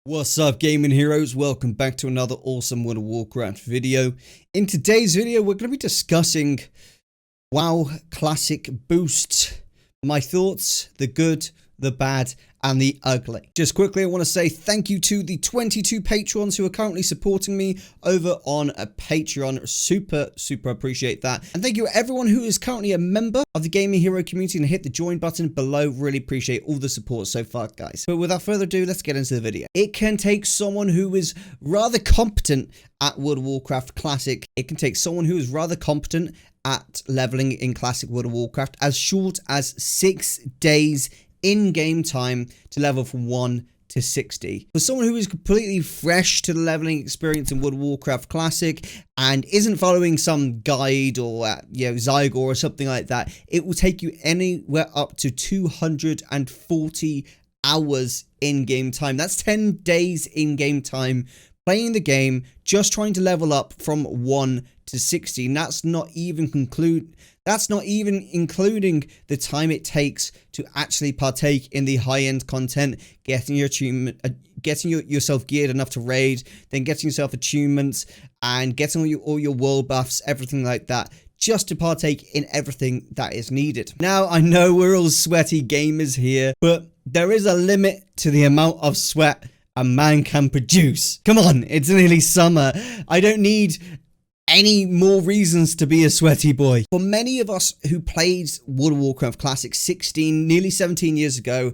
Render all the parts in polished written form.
What's up, gaming heroes? Welcome back to another awesome World of Warcraft video. In today's video, we're going to be discussing WoW Classic boosts. My thoughts, the good, the bad, and the ugly. Just quickly, I want to say thank you to the 22 patrons who are currently supporting me over on a Patreon. Super appreciate that. And thank you everyone who is currently a member of the Gaming Hero community and hit the join button below. Really appreciate all the support so far, guys. But without further ado, let's get into the video. It can take someone who is rather competent at World of Warcraft Classic. It can take someone who is rather competent at leveling in Classic World of Warcraft as short as 6 days in-game time to level from 1 to 60. For someone who is completely fresh to the leveling experience in World of Warcraft Classic and isn't following some guide or Zygo or something like that, it will take you anywhere up to 240 hours in-game time. That's 10 days in-game time playing the game, just trying to level up from 1 to 60. And that's not even including the time it takes to actually partake in the high-end content, getting your achievement, getting yourself geared enough to raid, then getting yourself achievements, and getting all your world buffs, everything like that, just to partake in everything that is needed. Now, I know we're all sweaty gamers here, but there is a limit to the amount of sweat a man can produce. Come on, it's nearly summer. I don't need any more reasons to be a sweaty boy. For many of us who played World of Warcraft Classic 16, nearly 17 years ago,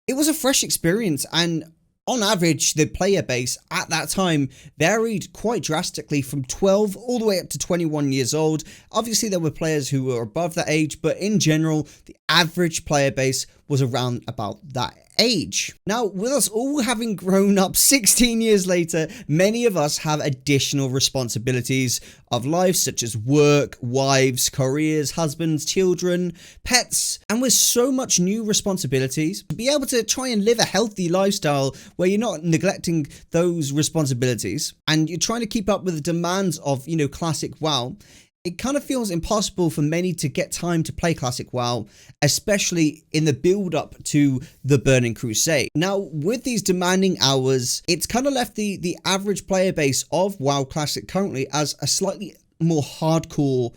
it was a fresh experience, and on average, the player base at that time varied quite drastically from 12 all the way up to 21 years old. Obviously, there were players who were above that age, but in general, the average player base was around about that age. Now, with us all having grown up 16 years later, many of us have additional responsibilities of life, such as work, wives, careers, husbands, children, pets, and with so much new responsibilities, to be able to try and live a healthy lifestyle where you're not neglecting those responsibilities and you're trying to keep up with the demands of, Classic WoW, it kind of feels impossible for many to get time to play Classic WoW, especially in the build-up to the Burning Crusade. Now, with these demanding hours, it's kind of left the average player base of WoW Classic currently as a slightly more hardcore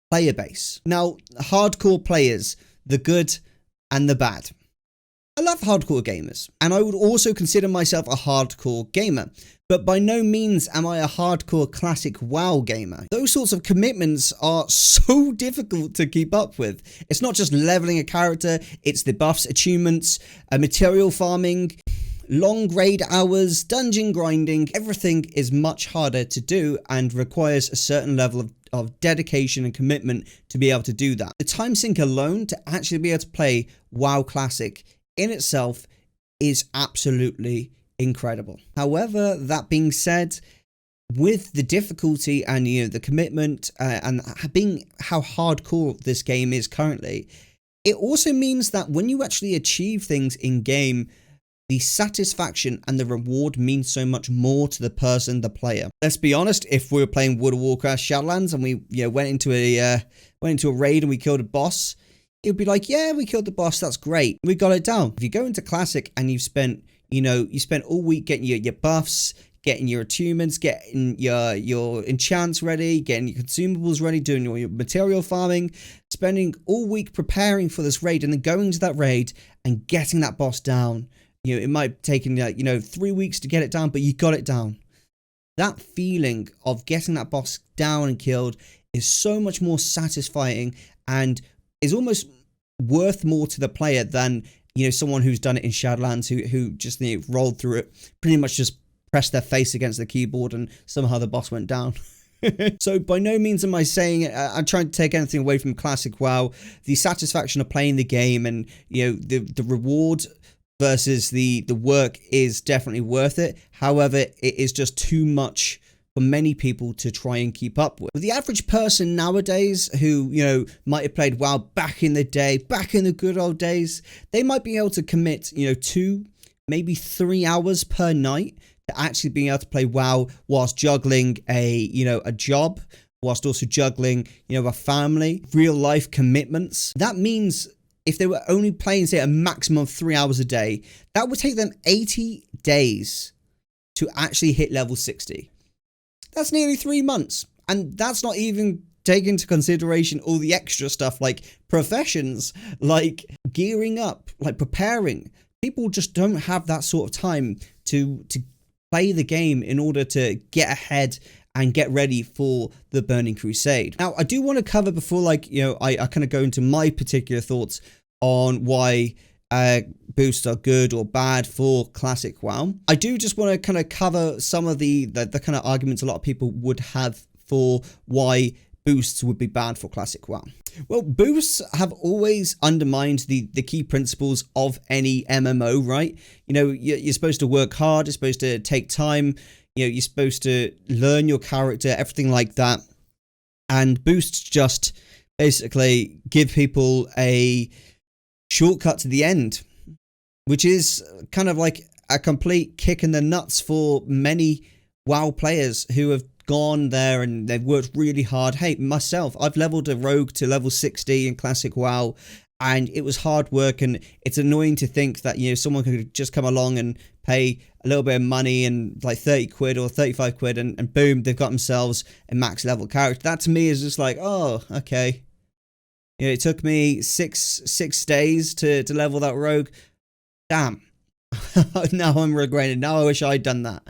player base. Now, hardcore players, the good and the bad. I love hardcore gamers, and I would also consider myself a hardcore gamer, but by no means am I a hardcore Classic WoW gamer. Those sorts of commitments are so difficult to keep up with. It's not just leveling a character, it's the buffs, achievements, material farming, long raid hours, dungeon grinding. Everything is much harder to do and requires a certain level of dedication and commitment to be able to do that. The time sink alone to actually be able to play WoW Classic in itself is absolutely incredible. However, that being said, with the difficulty and the commitment and being how hardcore this game is currently, it also means that when you actually achieve things in game, the satisfaction and the reward means so much more to the person, the player. Let's be honest, if we were playing World of Warcraft Shadowlands and we went into a raid and we killed a boss, it would be like, yeah, we killed the boss, that's great, we got it down. If you go into Classic and you've spent all week getting your buffs, getting your attunements, getting your enchants ready, getting your consumables ready, doing your material farming, spending all week preparing for this raid, and then going to that raid and getting that boss down. It might have taken 3 weeks to get it down, but you got it down. That feeling of getting that boss down and killed is so much more satisfying and is almost worth more to the player than someone who's done it in Shadowlands who just rolled through it, pretty much just pressed their face against the keyboard and somehow the boss went down. So by no means am I saying I'm trying to take anything away from Classic WoW. The satisfaction of playing the game and the reward versus the work is definitely worth it. However, it is just too much for many people to try and keep up with. The average person nowadays who, might have played WoW back in the day, back in the good old days, they might be able to commit, 2, maybe 3 hours per night to actually being able to play WoW whilst juggling a job, whilst also juggling, a family, real life commitments. That means if they were only playing, say, a maximum of 3 hours a day, that would take them 80 days to actually hit level 60. That's nearly 3 months. And that's not even taking into consideration all the extra stuff like professions, like gearing up, like preparing. People just don't have that sort of time to play the game in order to get ahead and get ready for the Burning Crusade. Now, I do want to cover before, like, you know, I kind of go into my particular thoughts on why boosts are good or bad for Classic WoW. I do just want to kind of cover some of the kind of arguments a lot of people would have for why boosts would be bad for Classic WoW. Well, boosts have always undermined the key principles of any MMO, right? You know, you're supposed to work hard, you're supposed to take time, you know, you're supposed to learn your character, everything like that. And boosts just basically give people a shortcut to the end, which is kind of like a complete kick in the nuts for many WoW players who have gone there and they've worked really hard. Hey, myself, I've leveled a rogue to level 60 in Classic WoW, and it was hard work, and it's annoying to think that, you know, someone could just come along and pay a little bit of money and like 30 quid or 35 quid and boom, they've got themselves a max level character. That to me is just like, oh, okay. You know, it took me six days to level that rogue. Damn. Now I'm regretting. Now I wish I'd done that.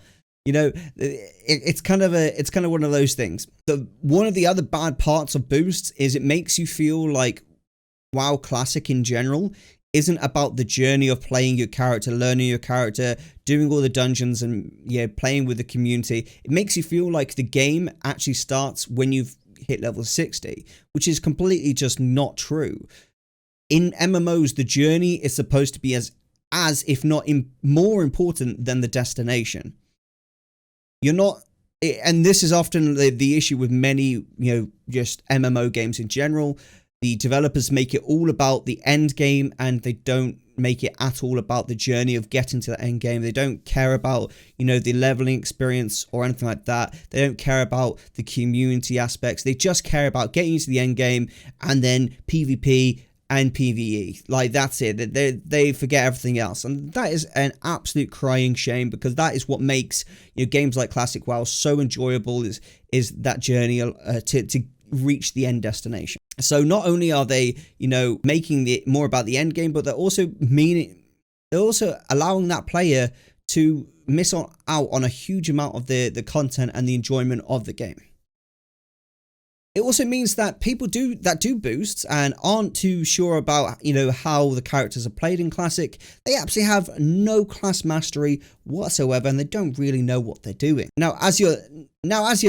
You know, it's kind of one of those things. One of the other bad parts of boosts is it makes you feel like WoW Classic in general isn't about the journey of playing your character, learning your character, doing all the dungeons and, yeah, playing with the community. It makes you feel like the game actually starts when you've hit level 60, which is completely just not true. In MMOs, the journey is supposed to be as if not more important than the destination. You're not, and this is often the issue with many, you know, just MMO games in general. The developers make it all about the end game, and they don't make it at all about the journey of getting to the end game. They don't care about, you know, the leveling experience or anything like that. They don't care about the community aspects. They just care about getting you to the end game and then PvP and PvE. Like, that's it. They forget everything else, and that is an absolute crying shame, because that is what makes, you know, games like Classic WoW so enjoyable, is that journey to reach the end destination. So not only are they, you know, making it more about the end game, but they're also allowing that player to miss out on a huge amount of the content and the enjoyment of the game. It also means that people do boosts and aren't too sure about, you know, how the characters are played in Classic. They absolutely have no class mastery whatsoever, and they don't really know what they're doing. Now, as you're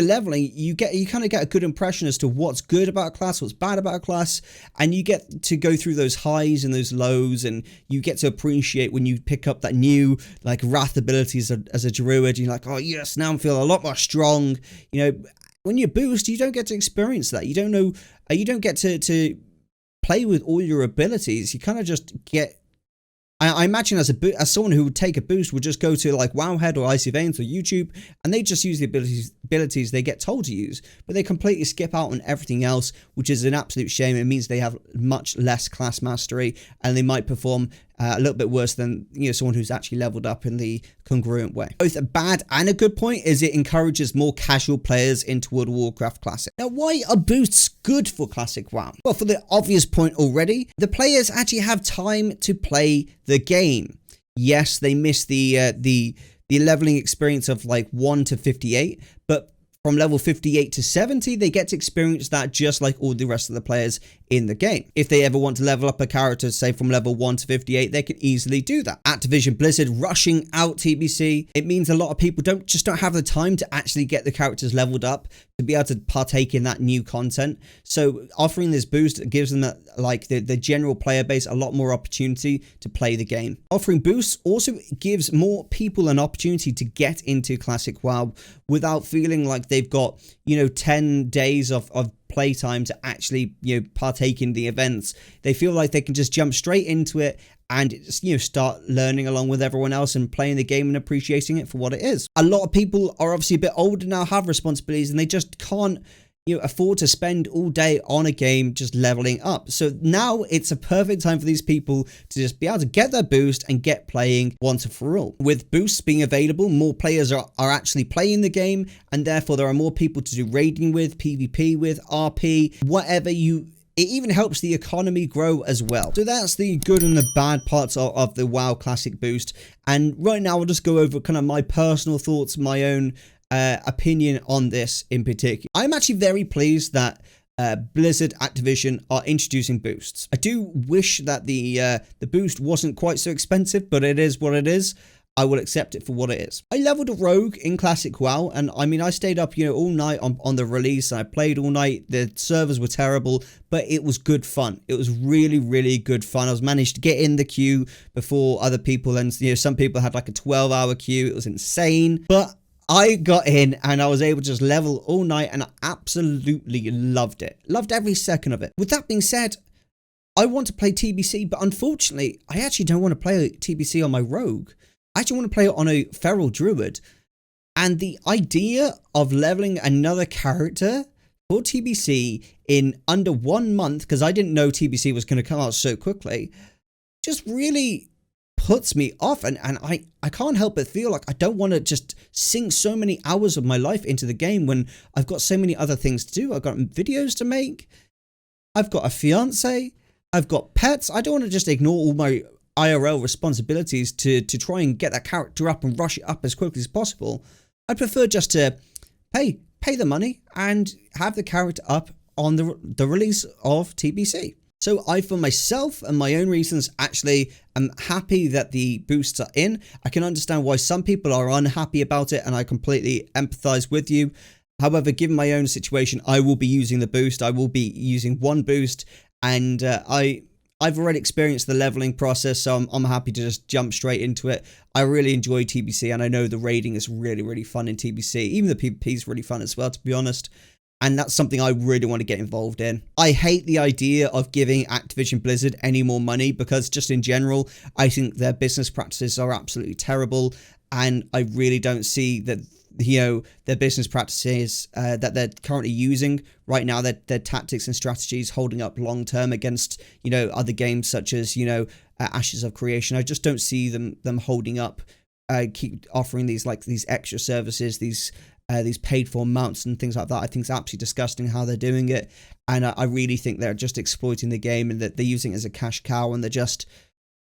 leveling, you kind of get a good impression as to what's good about a class, what's bad about a class, and you get to go through those highs and those lows, and you get to appreciate when you pick up that new, like, wrath abilities as a druid. You're like, oh yes, now I'm feeling a lot more strong, you know. When you boost, you don't get to experience that. You don't know. You don't get to play with all your abilities. You kind of just get. I imagine as someone who would take a boost would just go to like Wowhead or Icy Veins or YouTube, and they just use the abilities they get told to use, but they completely skip out on everything else, which is an absolute shame. It means they have much less class mastery, and they might perform a little bit worse than, you know, someone who's actually leveled up in the congruent way. Both a bad and a good point is it encourages more casual players into World of Warcraft Classic. Now, why are boosts good for Classic WoW? Well, for the obvious point already, the players actually have time to play the game. Yes, they miss the leveling experience of like 1 to 58, but from level 58 to 70, they get to experience that just like all the rest of the players in the game. If they ever want to level up a character, say from level 1 to 58, they can easily do that. Activision Blizzard rushing out TBC, it means a lot of people don't have the time to actually get the characters leveled up to be able to partake in that new content. So offering this boost gives them that, like, the general player base a lot more opportunity to play the game. Offering boosts also gives more people an opportunity to get into Classic WoW without feeling like they've got, you know, 10 days of playtime to actually, you know, partake in the events. They feel like they can just jump straight into it and, you know, start learning along with everyone else and playing the game and appreciating it for what it is. A lot of people are obviously a bit older now, have responsibilities, and they just can't, afford to spend all day on a game just leveling up. So now it's a perfect time for these people to just be able to get their boost and get playing once and for all. With boosts being available, more players are actually playing the game, and therefore there are more people to do raiding with, PvP with, RP, whatever it even helps the economy grow as well. So that's the good and the bad parts of the WoW Classic boost. And right now I'll just go over kind of my personal thoughts, my own opinion on this in particular. I'm actually very pleased that Blizzard Activision are introducing boosts. I do wish that the boost wasn't quite so expensive, but it is what it is. I will accept it for what it is. I leveled a rogue in Classic WoW, and I mean, I stayed up, all night on the release, and I played all night. The servers were terrible, but it was good fun. It was really, really good fun. I was managed to get in the queue before other people, and some people had like a 12-hour queue. It was insane, but I got in and I was able to just level all night, and I absolutely loved it. Loved every second of it. With that being said, I want to play TBC, but unfortunately, I actually don't want to play TBC on my rogue. I actually want to play it on a feral druid, and the idea of leveling another character for TBC in under 1 month, because I didn't know TBC was going to come out so quickly, just really puts me off, and I can't help but feel like I don't want to just sink so many hours of my life into the game when I've got so many other things to do. I've got videos to make, I've got a fiance, I've got pets. I don't want to just ignore all my IRL responsibilities to try and get that character up and rush it up as quickly as possible. I prefer just to pay the money and have the character up on the release of TBC. So I, for myself and my own reasons, actually am happy that the boosts are in. I can understand why some people are unhappy about it, and I completely empathize with you. However, given my own situation, I will be using the boost. I will be using one boost, and I've already experienced the leveling process, so I'm happy to just jump straight into it. I really enjoy TBC, and I know the raiding is really, really fun in TBC. Even the PvP is really fun as well, to be honest. And that's something I really want to get involved in. I hate the idea of giving Activision Blizzard any more money, because just in general, I think their business practices are absolutely terrible. And I really don't see that, their business practices that they're currently using right now, their tactics and strategies holding up long term against, other games such as, Ashes of Creation. I just don't see them holding up, keep offering these extra services, these paid for mounts and things like that. I think it's absolutely disgusting how they're doing it. And I really think they're just exploiting the game, and that they're using it as a cash cow, and they're just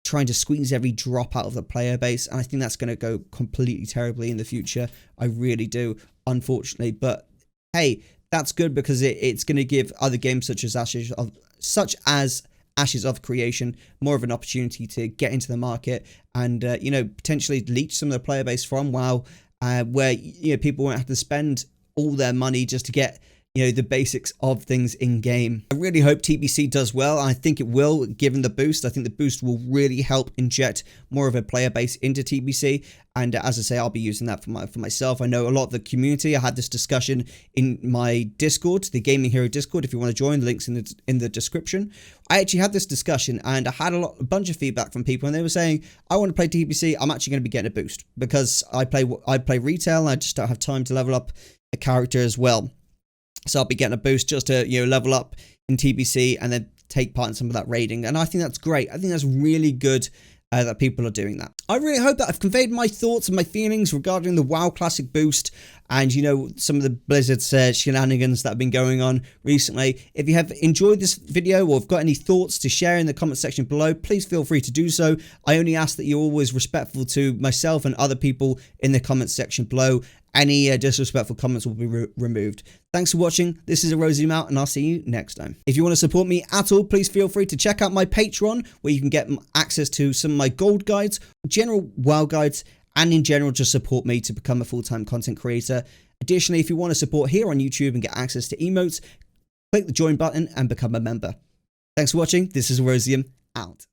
trying to squeeze every drop out of the player base. And I think that's going to go completely terribly in the future. I really do, unfortunately. But hey, that's good, because it's going to give other games such as Ashes of Creation more of an opportunity to get into the market and, potentially leech some of the player base from WoW, where, people won't have to spend all their money just to get, the basics of things in game. I really hope TBC does well. I think it will, given the boost. I think the boost will really help inject more of a player base into TBC. And as I say, I'll be using that for myself. I know a lot of the community. I had this discussion in my Discord, the Gaming Hero Discord. If you want to join, the link's in the description. I actually had this discussion, and I had a bunch of feedback from people, and they were saying, I want to play TBC. I'm actually going to be getting a boost, because I play retail, and I just don't have time to level up a character as well. So I'll be getting a boost just to, level up in TBC and then take part in some of that raiding. And I think that's great. I think that's really good that people are doing that. I really hope that I've conveyed my thoughts and my feelings regarding the WoW Classic boost and, some of the Blizzard shenanigans that have been going on recently. If you have enjoyed this video or have got any thoughts to share in the comment section below, please feel free to do so. I only ask that you're always respectful to myself and other people in the comment section below. Any disrespectful comments will be removed. Thanks for watching. This is Erosium out, and I'll see you next time. If you want to support me at all, please feel free to check out my Patreon, where you can get access to some of my gold guides, general WoW guides, and in general just support me to become a full-time content creator. Additionally, if you want to support here on YouTube and get access to emotes, click the join button and become a member. Thanks for watching. This is Erosium out.